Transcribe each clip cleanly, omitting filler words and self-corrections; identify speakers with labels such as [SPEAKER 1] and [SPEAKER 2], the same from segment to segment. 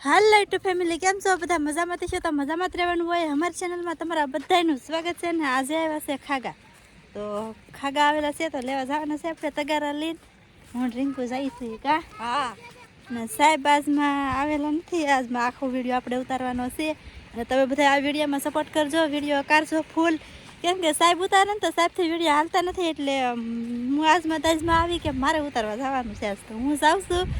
[SPEAKER 1] હાલ two family કેમ છો બધા મજામાંથી છો તો મજામાં જ રહેવાનું હોય અમારી ચેનલમાં તમારા બધાનું સ્વાગત છે ને આજે આવ્યા છે ખાગા તો ખાગા આવેલા છે તો લેવા જવાના છે આપણે તગારા લઈને હું ડ્રિંકુ જઈ છે કા હા ને સાહેબ આજમાં આવેલા નથી આજમાં આખો વિડીયો આપણે ઉતારવાનો છે અને તમે બધા આ વિડીયોમાં સપોર્ટ કરજો વિડીયો કાઢજો ફૂલ કેમ કે સાહેબ ઉતારે ને તો સાહેબથી વિડીયો હાલતા નથી એટલે હું આજમાં તાજમાં આવી કે મારે ઉતારવા જવાનું છે આજ તો હું જાઉં છું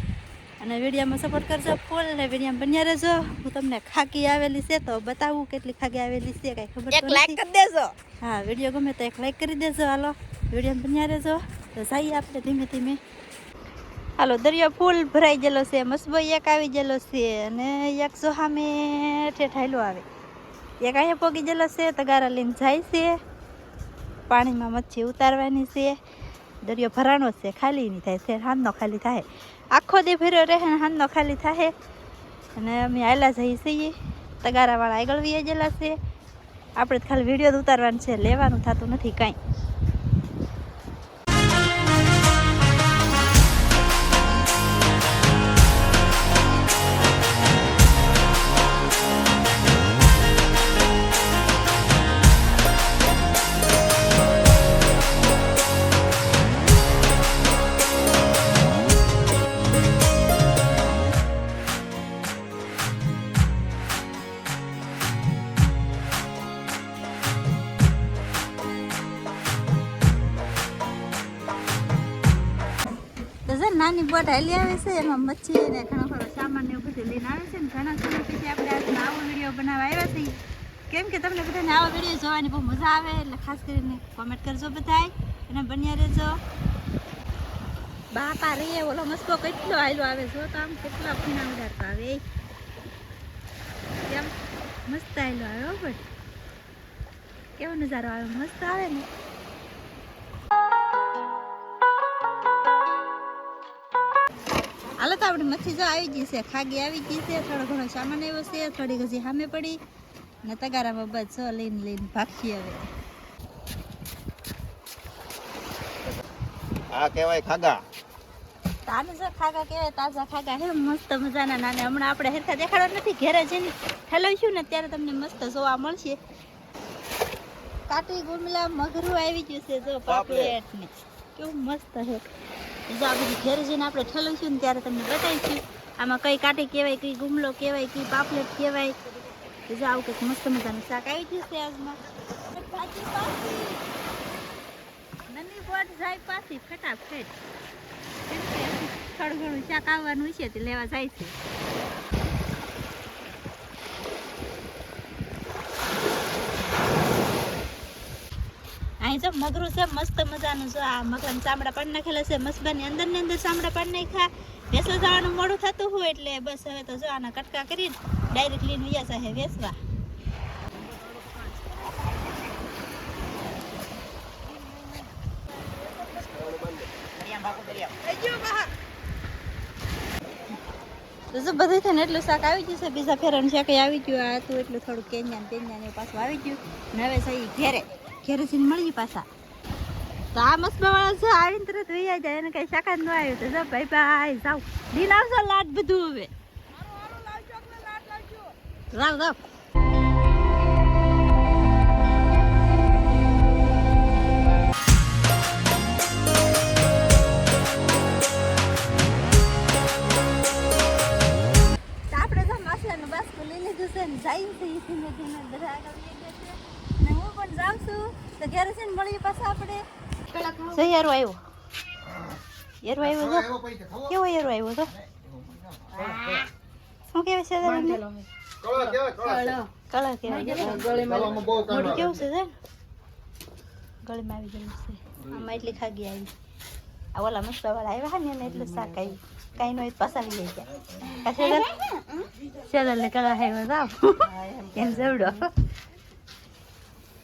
[SPEAKER 1] અને વિડીયોમાં સપોર્ટ કરજો ફૂલ ને વિડીયોમાં બન્યા રહેજો હું તમને ખાકી આવેલી છે તો બતાવું કેટલી ખાકી આવેલી છે કઈ ખબર
[SPEAKER 2] એક લાઈક કરી દેજો
[SPEAKER 1] હા વિડીયો ગમે તો એક લાઈક કરી દેજો હાલો વિડીયોમાં બન્યા રહેજો તો જઈએ આપણે ધીમે ધીમે હાલો દરિયો ફૂલ ભરાઈ ગયેલો છે મસબો એક આવી ગયેલો છે અને એક જો સામે ઠેઠાયેલો આવે એક અહીંયા પોગી ગયેલો છે તગારા લઈને જાય છે પાણીમાં મચ્છી ઉતારવાની છે દરિયો ભરાણો છે ખાલી નહીં થાય છે હાથનો ખાલી થાય આખો દી ભર્યો રહે ને હાથનો ખાલી થાય અને અમે આયલા જઈએ છીએ તગારાવાળા આગળ વી ગયેલા છે આપણે ખાલી વિડીયો ઉતારવાનું છે લેવાનું થતું નથી કાંઈ નાની બોટ હાલી આવે છે એમાં મચ્છી ને ઘણો ખરો સામાન ને એવું બધું લઈને આવે છે ને ઘણા સમય પછી આપણે આજનો આવો વિડીયો બનાવવા આવ્યા છીએ કેમ કે તમને બધાને આવો વિડીયો જોવાની બહુ મજા આવે એટલે ખાસ કરીને કોમેન્ટ કરજો બધાય અને બન્યા રહેજો બાપા રે ઓલો મસ્કો કેટલો હાલ્યો આવે જો તો આમ કેટલા ફીણા ઉડાડતો આવે કેમ મસ્ત હાલ્યો આવ્યો બટ કેવો નજારો આવે મસ્ત આવે ને હાલો તો આપણે મચ્છી જો આવી ગઈ છે ખાગી આવી ગઈ છે થોડો ઘણો સામાન આવ્યો છે થોડી ઘણી સામે પડી ને તગારામાં બસ લઈને ભાગી હવે
[SPEAKER 3] આ કહેવાય ખાગા
[SPEAKER 1] તાને જો ખાગા કહેવાય તાજા ખાગા હે મસ્ત મજાના નાને હમણાં આપણે હેરખા દેખાડો નથી ઘેરે જઈને ઠેલવીશું ને ત્યારે તમને મસ્ત જોવા મળશે કાટી ગુમલા મગરું આવી ગયું છે જો પાપલેટ ને કેવું મસ્ત છે જો આ બધી ઘેર જઈને આપણે ઠેલવીશું ને ત્યારે તમને બતાવીશું આમાં કઈ કાટી કહેવાય કઈ ગુમલો કહેવાય કઈ પાપલેટ કહેવાય જો આવું કંઈક મસ્ત મજાનું શાક આવી ગયું છે આજમાં નની બોટ જાય પાછી ફટાફટ થોડું ઘણું શાક આવવાનું છે તે લેવા જાય છે અહીં જો મગરું છે મસ્ત મજાનું જો આ મગરાના ચામડા પાડી નાખેલા છે મસબાની અંદર ચામડા પાડી નાખ્યા વેસવા જવાનું મોડું થતું હોય એટલે બસ હવે તો જો આના કટકા કરીને ડાયરેક્ટ લઈને વ્યા છે વેસવા તો જો બધું છે ને એટલું શાક આવી ગયું છે બીજા ફેરવાનું શાક આવી ગયું આ હતું એટલું થોડું કેન્યાન એવું પાછું આવી ગયું ને હવે સહી ઘેરે જઈને મળી પાછા તો આ મસબાવાળા જો આવીને તરત વૈયા જાય એને કઈ શાકા ન આવ્યું તો જો ભાઈ ભાઈ જાવ દિન આવજો લાટ બધું હવે જાવ જાવ આપણે જો મસલાનું બાસ્કું લઈ લીધું છે ને જાય છે ધીમે ધીમે બધા આગળ ને હું પણ જાઉં છું તો ઘરે છે ને મળીએ પાછા આપણે યારો આવ્યો તો કેવો યારો આવ્યો તો શું કહેવાય છે કળા કેવાય મોઢું કેવું છે ગળીમાં આવી ગયું છે આમાં એટલી ખાગી આવી આ ઓલા મસ્તાવાળા આવ્યા ને એને એટલું શાક આવ્યું કાંઈ નો પાછા આવી જાય ચાલો ને કળા આવ્યો જાવ એમ જવડો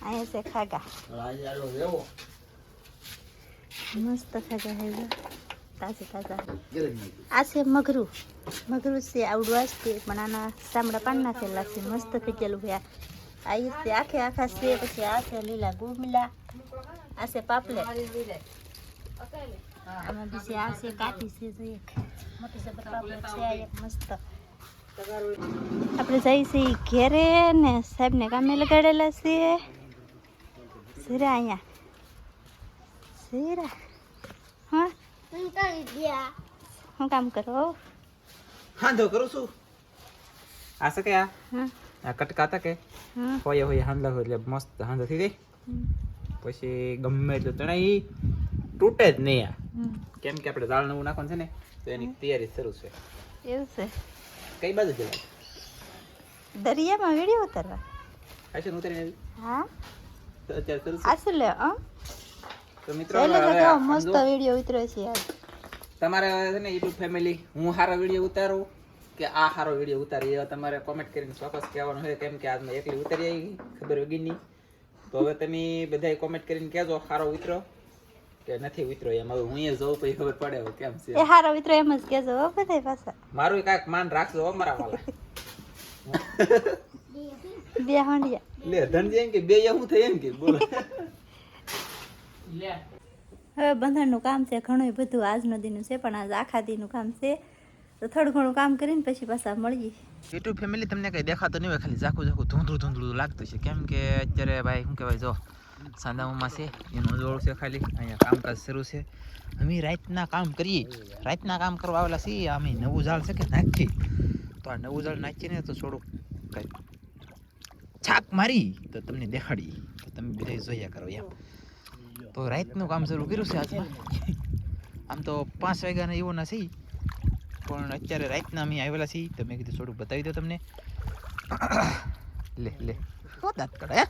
[SPEAKER 1] અહીંયા છે ખાગા મસ્ત ખાગા હે તાજા આ છે મગરું છે આવડું આ છે પણ આના ચામડા પાન નાખેલા છે મસ્ત થઈ ગયેલું છે આ છે આખા છે પછી આ છે લીલા ગુમલા આ છે પાપલેટ આમાં બીજી આ છે કાઠી છે એક મોટી સબર પાપલેટ છે એક મસ્ત આપણે જઈએ છીએ ઘેરે ને સાહેબને કામે લગાડેલા છે સિરા અહીંયા સિરા હા હું કામ કરો
[SPEAKER 2] હાંધો કરું છું આ શકે આ
[SPEAKER 1] હા
[SPEAKER 2] કટકા હતા કે
[SPEAKER 1] હા
[SPEAKER 2] હોય હોય હાંધલા હોય એટલે મસ્ત હાંધો થઈ જાય પછી ગમે એટલું તણાઈ તૂટે જ નહીં આ કેમ કે આપણે દાળ નવું નાખવાનું છે ને તો એની તૈયારી શરૂ છે
[SPEAKER 1] એવું છે
[SPEAKER 2] કઈ બાજુ જવાય
[SPEAKER 1] દરિયામાં વિડીયો ઉતારવા
[SPEAKER 2] આશે ઉતારી આવી
[SPEAKER 1] હા
[SPEAKER 2] તો અત્યારે શરૂ છે
[SPEAKER 1] આ શું લે
[SPEAKER 2] તો મિત્રો
[SPEAKER 1] પહેલે તો
[SPEAKER 2] હવે
[SPEAKER 1] કેવો
[SPEAKER 2] આમ
[SPEAKER 1] મસ્ત
[SPEAKER 2] જો,
[SPEAKER 1] વિડીયો ઉતર્યો છે યાર
[SPEAKER 2] તમારે છે ને યુટ્યુબ ફેમિલી હું સારો વિડીયો ઉતારું કે આ સારો વિડીયો ઉતારી એ તમારે કોમેન્ટ કરીને ચોક્કસ કહેવાનું હોય કેમ કે આજમાં એકલી ઉતારી આવી ખબર વગી નહીં તો હવે તમે બધાય કોમેન્ટ કરીને કહેજો સારો ઉતરો કે નથી ઉતરો એમ હવે હું એ જોઉં પછી ખબર પડે હવે કેમ છે
[SPEAKER 1] એ હારો મિત્રો એમ જ કહેજો હો બધાય પાછા
[SPEAKER 2] મારું કાંઈક માન રાખજો હો મારા વાલા
[SPEAKER 1] બે હાંડિયા
[SPEAKER 2] લે ધનજી એમ કે બે હું થઈ એમ કે બોલો
[SPEAKER 1] હવે બંધણનું કામ છે ઘણું બધું આજનો દીનું છે પણ આજ આખા દીનું કામ છે તો થોડું ઘણું કામ કરીને પછી પાછા મળીએ
[SPEAKER 2] યુટ્યુબ ફેમિલી તમને કંઈ દેખાતો નહીં હોય ખાલી ઝાખું ધૂંધળું લાગતું છે કેમ કે અત્યારે ભાઈ શું કહેવાય જો સાંદામાં છે એનું જોડ છે ખાલી અહીંયા કામકાજ શરૂ છે અમે રાતના કામ કરીએ રાતના કામ કરવા આવેલા છીએ અમે નવું ઝાડ છે કે નાખીએ તો આ નવું ઝાડ નાખીએ ને તો થોડુંક કંઈક છાક મારી તો તમને દેખાડીએ તો તમે બધા જોયા કરો એમ તો રાતનું કામ શરૂ કર્યું છે આજમાં આમ તો 5 વાગ્યાના એવો ના છીએ પણ અત્યારે રાતના અમે આવેલા છીએ તો મેં કીધું થોડુંક બતાવી દો તમને લે લે તો દાંત કાઢે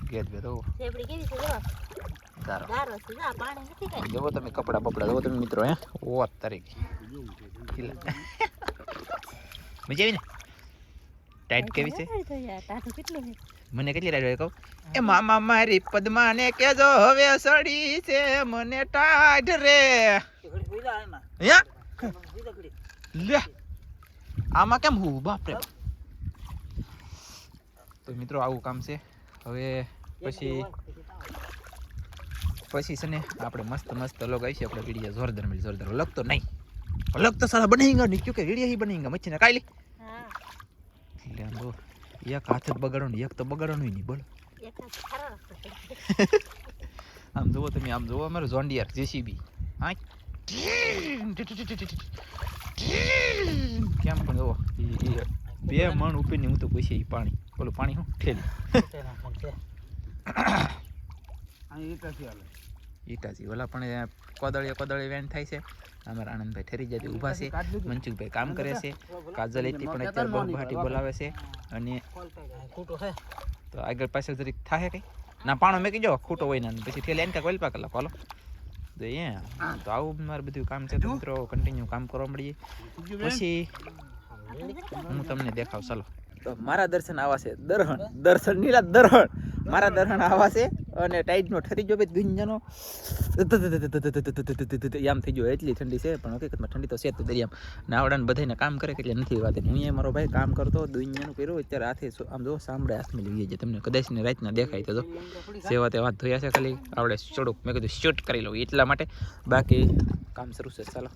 [SPEAKER 2] ગેટ બેઠો
[SPEAKER 1] શેપડી કેવી છે જો
[SPEAKER 2] તારો
[SPEAKER 1] ગારો છે જા પાણી નથી કાઈ
[SPEAKER 2] જોવો તમે કપડા બપડા જોવો તમે મિત્રો હે ઓ તારીખ મજા આવી ને ટાઈટ કેવી છે
[SPEAKER 1] તો યાર ટાટું કેટલું છે
[SPEAKER 2] મને કેટલી રાઈડ હોય કહું એ મામા મારી પદ્માને કેજો હવે સડી છે મને ટાઈટ રે હે લે આમાં કેમ હું બાપ રે તો મિત્રો આવું કામ છે હવે પછી છે ને આપણે મસ્ત લોગ આવી છે આપણે વિડીયો જોરદાર લગતો નહીં લગતો સારા બનેગા નહીં ક્योंकि વિડીયો ही बनेगा मच्छी ने काली
[SPEAKER 1] હા
[SPEAKER 2] એટલે આમ જો એક હાથ જ બગાડો ને એક તો બગાડવાનું નહીં બોલો
[SPEAKER 1] એક ખરો
[SPEAKER 2] આમ જોવો તમે આમ જોવો અમારું જોન્ડિયર જેસીબી હા કેમ પણ જોવો બે મણ ઉપરની હું તો પૂછી પાણી બોલો પાણી શું ઠેલી ઈટાજી ઓલા પણ કોદળી વેન થાય છે અમારા આનંદભાઈ ઠરી જાય ઊભા છે મનસુખભાઈ કામ કરે છે કાજલ એથી પણ અત્યારે બહુભાટી બોલાવે છે અને તો આગળ પાછળ જરીક થાય કઈ ના પાણો મેં કીધો ખૂટો હોય ને પછી ઠેલે એને કાંઈક વેલપા કલાક હાલો તો તો આવું મારું બધું કામ છે તો મિત્રો કન્ટિન્યુ કામ કરવા મળીએ પછી હું તમને દેખાવ ચાલો તો મારા દર્શન આવા છે દર્શન નીલા દર્શન મારા દર્શન આવા છે અને ટાઈડનો ઠરી જો ભાઈ દુનિયાનો આમ થઈ ગયો એટલી ઠંડી છે પણ હકીકતમાં ઠંડી તો છે તો દરિયામાં નાવડાને બધાને કામ કરે એટલે નથી વાત હું એ મારો ભાઈ કામ કરતો દુનિયાનું કર્યું અત્યારે હાથે આમ જો સાંભળે હાથમાં લઈ જાય તમને કદાચ ને રાતના દેખાય તો સેવા તે વાત ધોયા છે ખાલી આવડે થોડુંક મેં કીધું શૂટ કરી લઉં એટલા માટે બાકી કામ શરૂ છે ચાલો